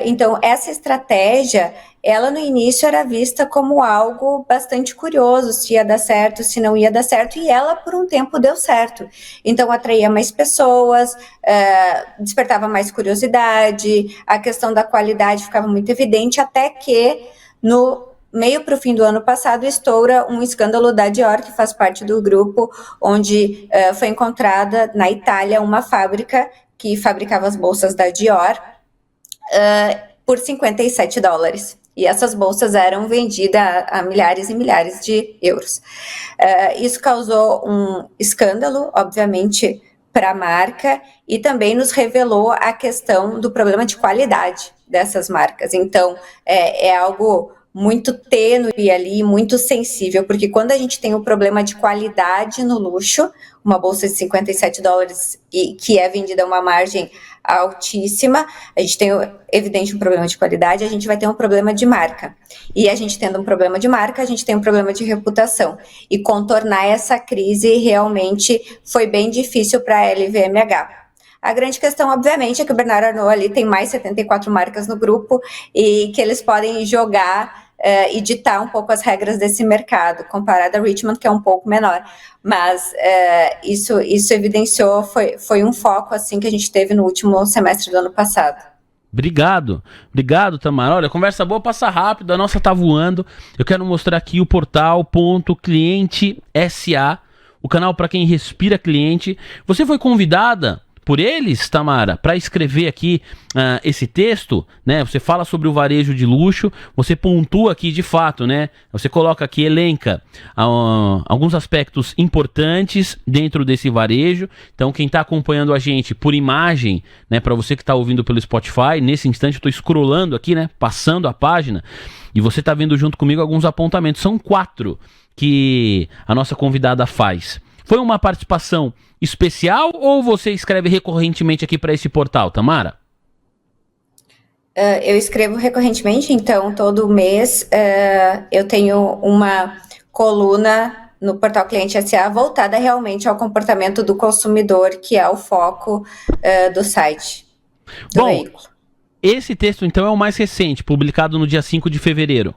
Então, essa estratégia, ela no início era vista como algo bastante curioso, se ia dar certo, se não ia dar certo, e ela por um tempo deu certo. Então atraía mais pessoas, despertava mais curiosidade, a questão da qualidade ficava muito evidente, até que no meio para o fim do ano passado estoura um escândalo da Dior, que faz parte do grupo, onde foi encontrada na Itália uma fábrica que fabricava as bolsas da Dior, por $57. E essas bolsas eram vendidas a milhares e milhares de euros. Isso causou um escândalo, obviamente, para a marca e também nos revelou a questão do problema de qualidade dessas marcas. Então, é algo muito tênue ali, muito sensível, porque quando a gente tem um problema de qualidade no luxo, uma bolsa de $57 e que é vendida a uma margem altíssima, a gente tem, evidente, um problema de qualidade, a gente vai ter um problema de marca. E a gente tendo um problema de marca, a gente tem um problema de reputação. E contornar essa crise realmente foi bem difícil para a LVMH. A grande questão, obviamente, é que o Bernard Arnault ali tem mais 74 marcas no grupo e que eles podem jogar e ditar um pouco as regras desse mercado, comparado a Richemont, que é um pouco menor. Mas isso evidenciou, foi um foco assim que a gente teve no último semestre do ano passado. Obrigado, Tamara. Olha, conversa boa, passa rápido, a nossa tá voando. Eu quero mostrar aqui o portal Cliente SA, o canal para quem respira cliente. Você foi convidada por eles, Tamara, para escrever aqui esse texto, né? Você fala sobre o varejo de luxo, você pontua aqui de fato, né? Você coloca aqui, elenca alguns aspectos importantes dentro desse varejo. Então, quem está acompanhando a gente por imagem, né? Para você que está ouvindo pelo Spotify, nesse instante eu estou scrollando aqui, né? Passando a página, e você está vendo junto comigo alguns apontamentos. São 4 que a nossa convidada faz. Foi uma participação especial ou você escreve recorrentemente aqui para esse portal, Tamara? Eu escrevo recorrentemente, então todo mês eu tenho uma coluna no portal Cliente SA voltada realmente ao comportamento do consumidor, que é o foco do site, do veículo. Esse texto então é o mais recente, publicado no dia 5 de fevereiro.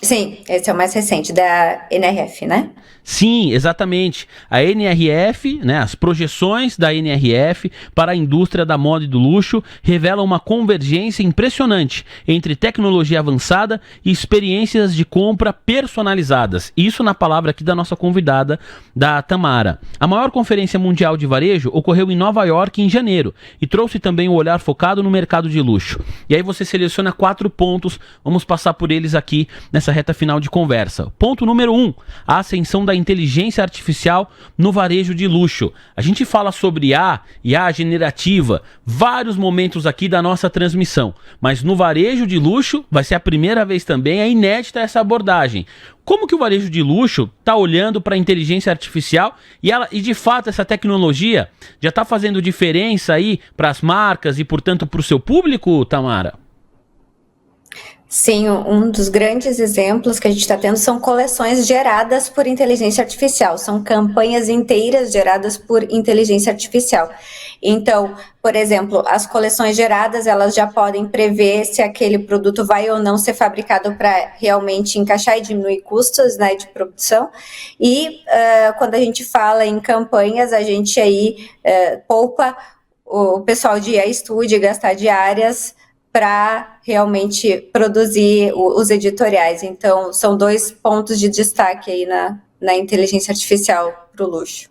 Sim, esse é o mais recente, da NRF, né? Sim, exatamente. A NRF, né, as projeções da NRF para a indústria da moda e do luxo revelam uma convergência impressionante entre tecnologia avançada e experiências de compra personalizadas. Isso na palavra aqui da nossa convidada, da Tamara. A maior conferência mundial de varejo ocorreu em Nova York em janeiro e trouxe também um olhar focado no mercado de luxo. E aí você seleciona 4 pontos, vamos passar por eles aqui nessa reta final de conversa. Ponto número 1, a ascensão da inteligência artificial no varejo de luxo. A gente fala sobre IA generativa, vários momentos aqui da nossa transmissão, mas no varejo de luxo vai ser a primeira vez também, é inédita essa abordagem. Como que o varejo de luxo está olhando para a inteligência artificial e de fato essa tecnologia já está fazendo diferença aí para as marcas e portanto para o seu público, Tamara? Sim, um dos grandes exemplos que a gente está tendo são coleções geradas por inteligência artificial, são campanhas inteiras geradas por inteligência artificial. Então, por exemplo, as coleções geradas, elas já podem prever se aquele produto vai ou não ser fabricado para realmente encaixar e diminuir custos, né, de produção. E quando a gente fala em campanhas, a gente aí poupa o pessoal de IA Studio gastar diárias para realmente produzir os editoriais. Então, são 2 pontos de destaque aí na inteligência artificial para o luxo.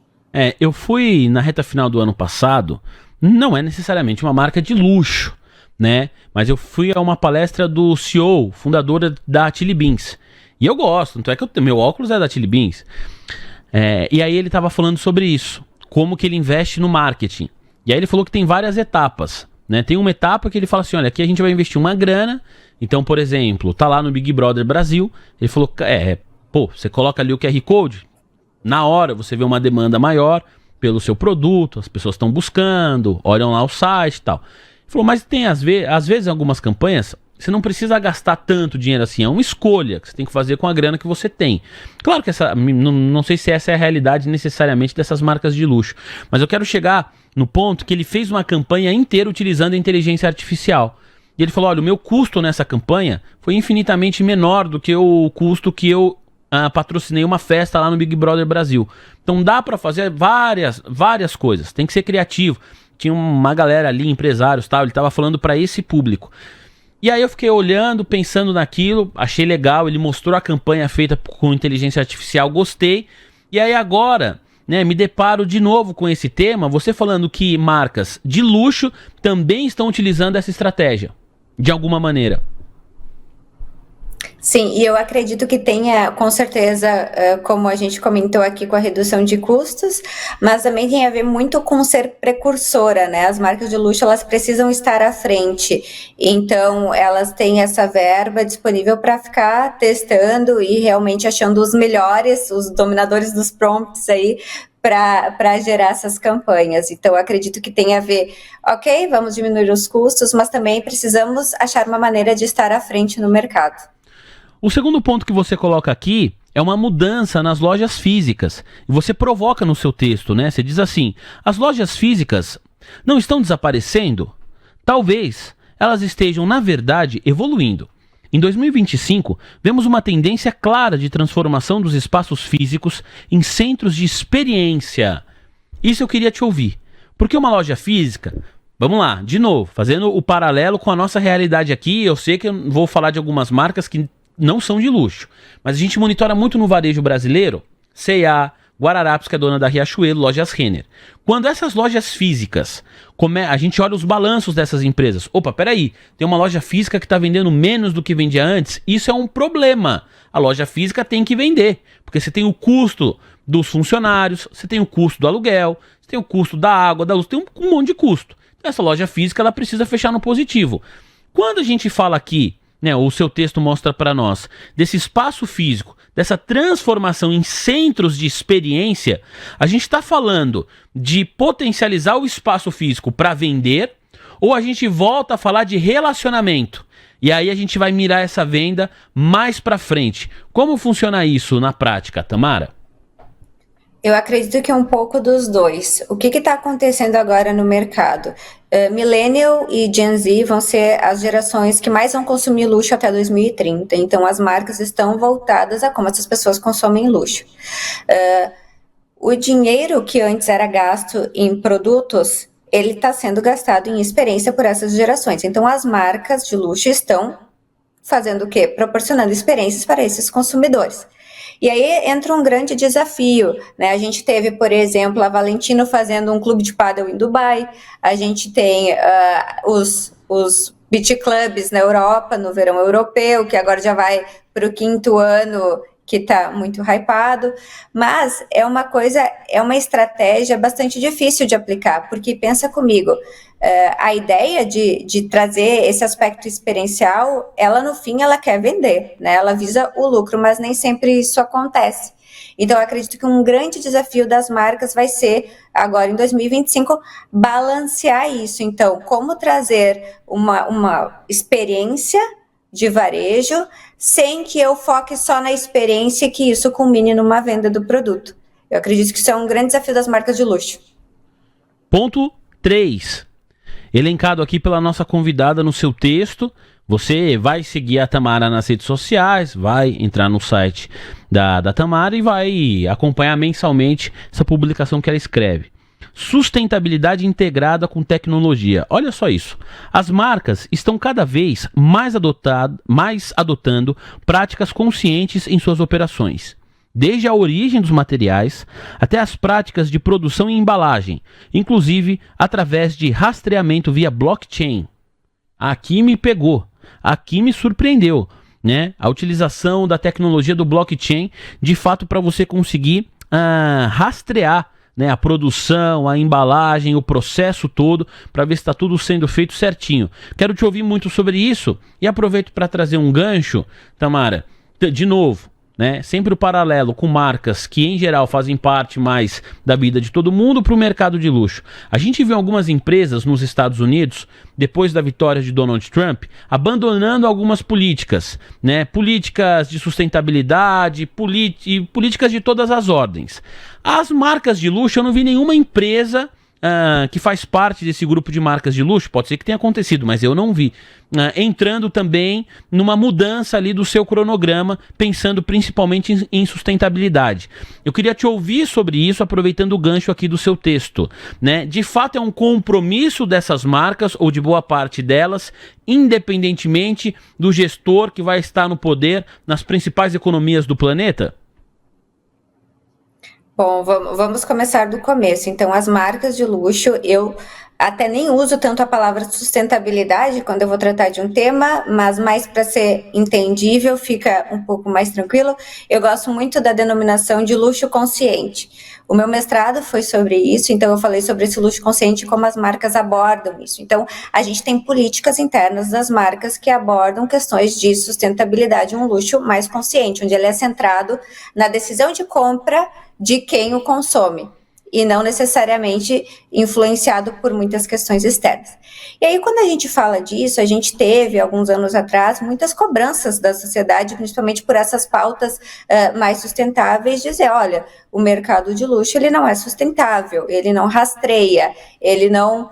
Eu fui na reta final do ano passado, não é necessariamente uma marca de luxo, né? Mas eu fui a uma palestra do CEO, fundadora da Chili Beans. E eu gosto, tanto é que meu óculos é da Chili Beans. E aí ele estava falando sobre isso, como que ele investe no marketing. E aí ele falou que tem várias etapas. Né? Tem uma etapa que ele fala assim, olha, aqui a gente vai investir uma grana, então, por exemplo, tá lá no Big Brother Brasil, ele falou, você coloca ali o QR Code, na hora você vê uma demanda maior pelo seu produto, as pessoas estão buscando, olham lá o site e tal. Ele falou, mas tem às vezes algumas campanhas, você não precisa gastar tanto dinheiro assim, é uma escolha que você tem que fazer com a grana que você tem. Claro que não sei se essa é a realidade necessariamente dessas marcas de luxo, mas eu quero chegar no ponto que ele fez uma campanha inteira utilizando a inteligência artificial. E ele falou, olha, o meu custo nessa campanha foi infinitamente menor do que o custo que eu patrocinei uma festa lá no Big Brother Brasil. Então dá para fazer várias coisas, tem que ser criativo. Tinha uma galera ali, empresários, tal, ele estava falando para esse público. E aí eu fiquei olhando, pensando naquilo, achei legal, ele mostrou a campanha feita com inteligência artificial, gostei. E aí agora, né, me deparo de novo com esse tema, você falando que marcas de luxo também estão utilizando essa estratégia, de alguma maneira. Sim, e eu acredito que tenha, com certeza, como a gente comentou aqui com a redução de custos, mas também tem a ver muito com ser precursora, né? As marcas de luxo, elas precisam estar à frente, então elas têm essa verba disponível para ficar testando e realmente achando os melhores, os dominadores dos prompts aí, para gerar essas campanhas. Então, acredito que tem a ver, ok, vamos diminuir os custos, mas também precisamos achar uma maneira de estar à frente no mercado. O segundo ponto que você coloca aqui é uma mudança nas lojas físicas. E você provoca no seu texto, né? Você diz assim: as lojas físicas não estão desaparecendo? Talvez elas estejam, na verdade, evoluindo. Em 2025, vemos uma tendência clara de transformação dos espaços físicos em centros de experiência. Isso eu queria te ouvir. Porque uma loja física, vamos lá, de novo, fazendo o paralelo com a nossa realidade aqui, eu sei que eu vou falar de algumas marcas que não são de luxo, mas a gente monitora muito no varejo brasileiro, C&A, Guararapes, que é dona da Riachuelo, lojas Renner. Quando essas lojas físicas, a gente olha os balanços dessas empresas. Opa, peraí, tem uma loja física que está vendendo menos do que vendia antes, isso é um problema. A loja física tem que vender, porque você tem o custo dos funcionários, você tem o custo do aluguel, você tem o custo da água, da luz, tem um monte de custo. Então essa loja física ela precisa fechar no positivo. Quando a gente fala aqui, né, o seu texto mostra para nós, desse espaço físico, dessa transformação em centros de experiência, a gente está falando de potencializar o espaço físico para vender, ou a gente volta a falar de relacionamento? E aí a gente vai mirar essa venda mais para frente. Como funciona isso na prática, Tamara? Eu acredito que é um pouco dos dois. O que está acontecendo agora no mercado? Millennial e Gen Z vão ser as gerações que mais vão consumir luxo até 2030. Então, as marcas estão voltadas a como essas pessoas consomem luxo. O dinheiro que antes era gasto em produtos, ele está sendo gastado em experiência por essas gerações. Então, as marcas de luxo estão fazendo o quê? Proporcionando experiências para esses consumidores. E aí entra um grande desafio, né? A gente teve, por exemplo, a Valentino fazendo um clube de pádel em Dubai, a gente tem os beach clubs na Europa, no verão europeu, que agora já vai para o 5º ano, que está muito hypado, mas é uma estratégia bastante difícil de aplicar, porque pensa comigo, a ideia de trazer esse aspecto experiencial, ela no fim, ela quer vender, né? Ela visa o lucro, mas nem sempre isso acontece. Então, eu acredito que um grande desafio das marcas vai ser, agora em 2025, balancear isso. Então, como trazer uma experiência de varejo, sem que eu foque só na experiência e que isso culmine numa venda do produto. Eu acredito que isso é um grande desafio das marcas de luxo. Ponto 3. Elencado aqui pela nossa convidada no seu texto, você vai seguir a Tamara nas redes sociais, vai entrar no site da Tamara e vai acompanhar mensalmente essa publicação que ela escreve. Sustentabilidade integrada com tecnologia. Olha só isso. As marcas estão cada vez mais adotando práticas conscientes em suas operações. Desde a origem dos materiais até as práticas de produção e embalagem, inclusive através de rastreamento via blockchain. Aqui me pegou, aqui me surpreendeu, né? A utilização da tecnologia do blockchain, de fato, para você conseguir rastrear, né, a produção, a embalagem, o processo todo, para ver se está tudo sendo feito certinho. Quero te ouvir muito sobre isso e aproveito para trazer um gancho, Tamara, de novo, né, sempre o paralelo com marcas que em geral fazem parte mais da vida de todo mundo para o mercado de luxo. A gente viu algumas empresas nos Estados Unidos, depois da vitória de Donald Trump, abandonando algumas políticas, né, políticas de sustentabilidade, políticas de todas as ordens. As marcas de luxo, eu não vi nenhuma empresa que faz parte desse grupo de marcas de luxo, pode ser que tenha acontecido, mas eu não vi, entrando também numa mudança ali do seu cronograma, pensando principalmente em sustentabilidade. Eu queria te ouvir sobre isso, aproveitando o gancho aqui do seu texto, né? De fato é um compromisso dessas marcas, ou de boa parte delas, independentemente do gestor que vai estar no poder nas principais economias do planeta? Bom, vamos começar do começo. Então, as marcas de luxo, eu até nem uso tanto a palavra sustentabilidade quando eu vou tratar de um tema, mas mais para ser entendível, fica um pouco mais tranquilo. Eu gosto muito da denominação de luxo consciente. O meu mestrado foi sobre isso, então eu falei sobre esse luxo consciente e como as marcas abordam isso. Então, a gente tem políticas internas das marcas que abordam questões de sustentabilidade, um luxo mais consciente, onde ele é centrado na decisão de compra de quem o consome, e não necessariamente influenciado por muitas questões externas. E aí, quando a gente fala disso, a gente teve, alguns anos atrás, muitas cobranças da sociedade, principalmente por essas pautas mais sustentáveis, dizer, olha, o mercado de luxo, ele não é sustentável, ele não rastreia, ele não...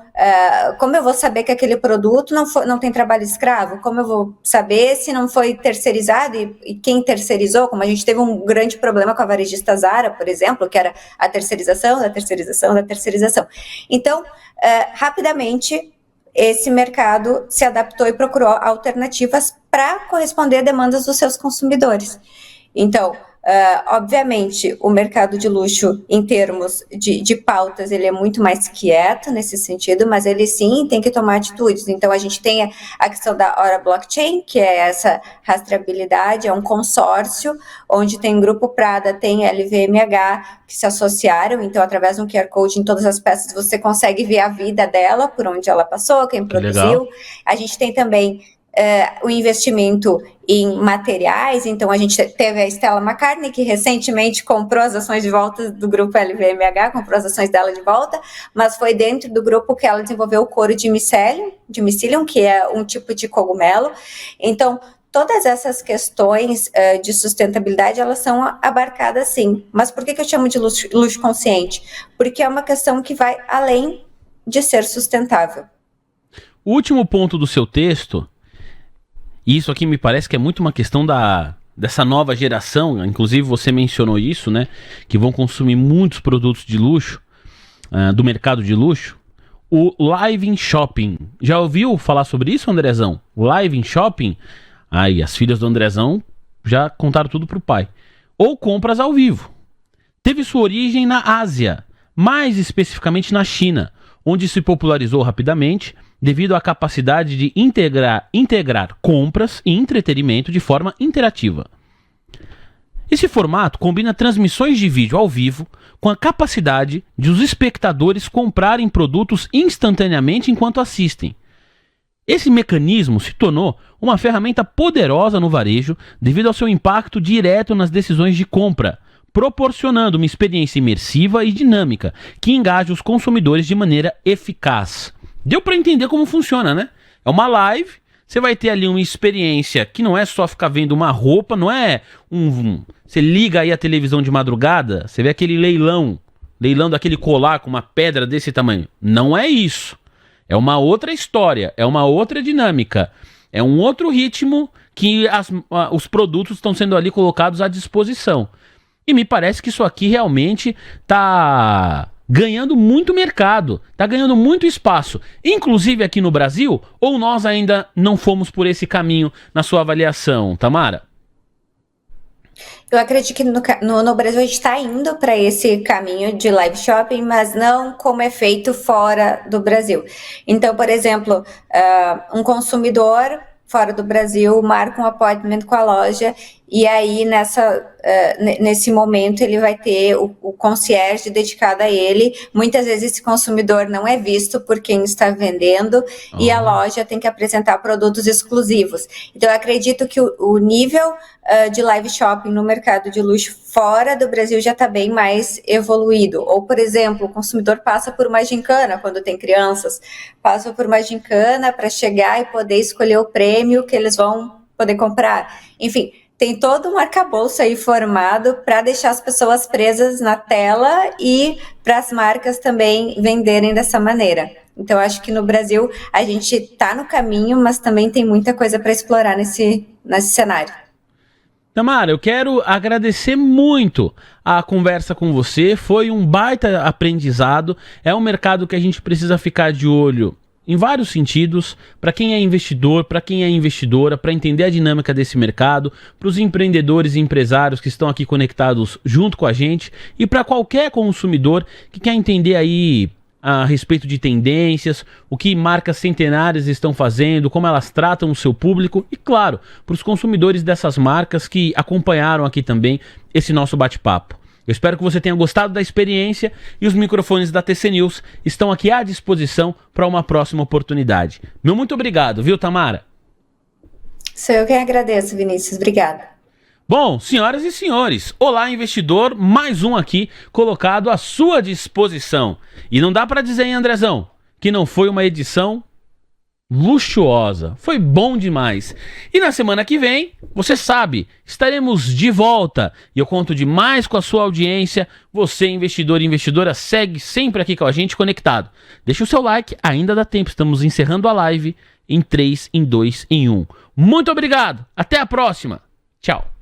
como eu vou saber que aquele produto não tem trabalho escravo? Como eu vou saber se não foi terceirizado e quem terceirizou? Como a gente teve um grande problema com a varejista Zara, por exemplo, que era a terceirização da terceirização da terceirização. Então, rapidamente, esse mercado se adaptou e procurou alternativas para corresponder a demandas dos seus consumidores. Então, obviamente, o mercado de luxo, em termos de pautas, ele é muito mais quieto nesse sentido, mas ele sim tem que tomar atitudes. Então, a gente tem a questão da Aura Blockchain, que é essa rastreabilidade, é um consórcio, onde tem Grupo Prada, tem LVMH, que se associaram. Então, através de um QR Code em todas as peças, você consegue ver a vida dela, por onde ela passou, quem produziu. Legal. A gente tem também o investimento em materiais, então a gente teve a Stella McCartney, que recentemente comprou as ações de volta do grupo LVMH, comprou as ações dela de volta, mas foi dentro do grupo que ela desenvolveu o couro de mycelium, que é um tipo de cogumelo. Então, todas essas questões de sustentabilidade, elas são abarcadas sim. Mas por que eu chamo de luxo consciente? Porque é uma questão que vai além de ser sustentável. O último ponto do seu texto, e isso aqui me parece que é muito uma questão dessa nova geração, inclusive você mencionou isso, né? Que vão consumir muitos produtos de luxo, do mercado de luxo. O live in shopping. Já ouviu falar sobre isso, Andrezão? Live in shopping? Aí, as filhas do Andrezão já contaram tudo pro pai. Ou compras ao vivo. Teve sua origem na Ásia, mais especificamente na China, onde se popularizou rapidamente devido à capacidade de integrar compras e entretenimento de forma interativa. Esse formato combina transmissões de vídeo ao vivo com a capacidade de os espectadores comprarem produtos instantaneamente enquanto assistem. Esse mecanismo se tornou uma ferramenta poderosa no varejo devido ao seu impacto direto nas decisões de compra, proporcionando uma experiência imersiva e dinâmica que engaja os consumidores de maneira eficaz. Deu para entender como funciona, né? É uma live, você vai ter ali uma experiência que não é só ficar vendo uma roupa, não é você liga aí a televisão de madrugada, você vê aquele leilão daquele colar com uma pedra desse tamanho. Não é isso. É uma outra história, é uma outra dinâmica, é um outro ritmo que os produtos estão sendo ali colocados à disposição. E me parece que isso aqui realmente está ganhando muito mercado, está ganhando muito espaço, inclusive aqui no Brasil, ou nós ainda não fomos por esse caminho na sua avaliação, Tamara? Eu acredito que no Brasil a gente está indo para esse caminho de live shopping, mas não como é feito fora do Brasil. Então, por exemplo, um consumidor fora do Brasil marca um appointment com a loja e aí nesse momento ele vai ter o concierge dedicado a ele. Muitas vezes esse consumidor não é visto por quem está vendendo e a loja tem que apresentar produtos exclusivos. Então eu acredito que o nível de live shopping no mercado de luxo fora do Brasil já está bem mais evoluído. Ou, por exemplo, o consumidor passa por uma gincana quando tem crianças, passa por uma gincana para chegar e poder escolher o prêmio que eles vão poder comprar. Enfim, tem todo um arcabouço aí formado para deixar as pessoas presas na tela e para as marcas também venderem dessa maneira. Então, acho que no Brasil a gente está no caminho, mas também tem muita coisa para explorar nesse cenário. Tamara, eu quero agradecer muito a conversa com você, foi um baita aprendizado, é um mercado que a gente precisa ficar de olho em vários sentidos, para quem é investidor, para quem é investidora, para entender a dinâmica desse mercado, para os empreendedores e empresários que estão aqui conectados junto com a gente e para qualquer consumidor que quer entender aí a respeito de tendências, o que marcas centenárias estão fazendo, como elas tratam o seu público e, claro, para os consumidores dessas marcas que acompanharam aqui também esse nosso bate-papo. Eu espero que você tenha gostado da experiência e os microfones da TC News estão aqui à disposição para uma próxima oportunidade. Meu muito obrigado, viu, Tamara? Sou eu quem agradeço, Vinícius. Obrigada. Bom, senhoras e senhores, Olá Investidor, mais um aqui colocado à sua disposição. E não dá para dizer, hein, Andrezão, que não foi uma edição luxuosa. Foi bom demais. E na semana que vem, você sabe, estaremos de volta. E eu conto demais com a sua audiência. Você, investidor e investidora, segue sempre aqui com a gente conectado. Deixa o seu like, ainda dá tempo. Estamos encerrando a live em 3, em 2, em 1. Muito obrigado. Até a próxima. Tchau.